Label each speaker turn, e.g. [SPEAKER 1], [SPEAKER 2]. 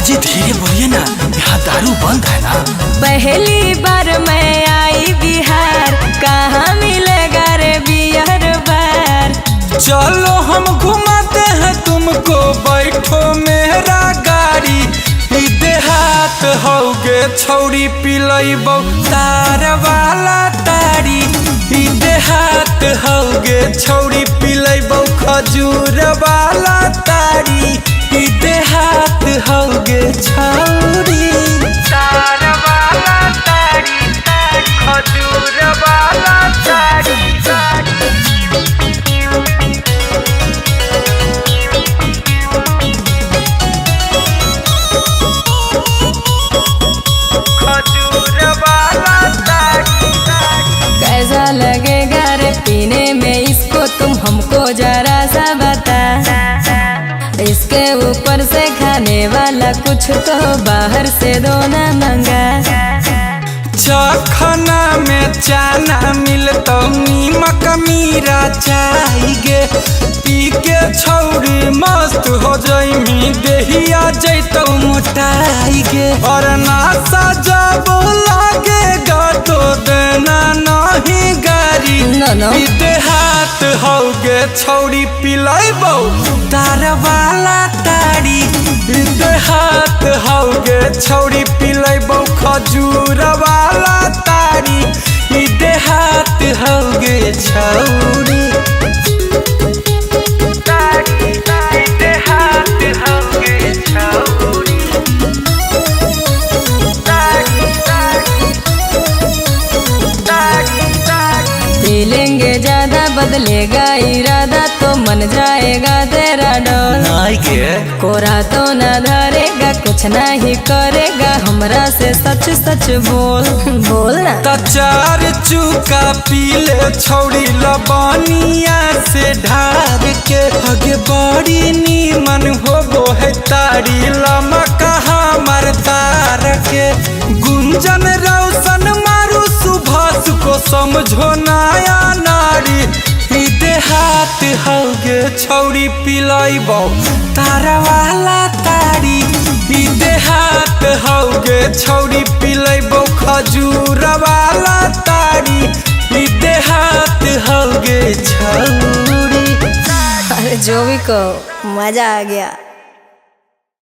[SPEAKER 1] बाजी धीरे बोलिए ना, यहाँ दारू बंद है ना।
[SPEAKER 2] पहली बार मैं आई बिहार, कहाँ मिलेगा रे बियर बार।
[SPEAKER 3] चलो हम घुमाते हैं तुमको, बैठो मेरा गाड़ी। देहात होगे छौरी पिलैबौ तार वाला तारी। देहात होगे छौरी पिलैबौ खजूर वाला तारी। देहात होगे छौरी तार वाला तारी, खजूर वाला तारी।
[SPEAKER 2] कैसा लगेगा रे पीने में इसको, तुम हमको जरा सा बता। इसके ऊपर से खाने वाला कुछ तो बाहर से दो ना मंगा।
[SPEAKER 3] चखना में चाना मिलता, नीमक मीरा चाहिए। पी के छौरी मस्त हो जाइमी, देहिया जैतौ मोटाई गे। और नासा जब लागेगा तो देना नहीं गारी। देहात होगे छौरी पिलैबौ तार वाला तारी। देहात होगे छौरी पिलैबौ खजूर वाला तारी। देहात होगे छौरी
[SPEAKER 2] लेंगे ज्यादा बदलेगा इरादा, तो मन जाएगा तेरा डोल। कोरा तो न धरेगा, कुछ नहीं करेगा, हमरा से सच सच बोल बोल ना।
[SPEAKER 3] चार चुका पीले छौरी लबानिया से ढार के। आगे बड़ी नीमन होबो है तारी, लमा कहा मर तार के। गुंजन रोशन मारू सुभाष को समझो नया नारी। देहात होगे छौरी पिलैबौ तार वाला तारी। देहात होगे छौरी पिलैबौ खजूर वाला तारी। देहात होगे छौरी।
[SPEAKER 2] अरे जो भी कहो, मजा आ गया।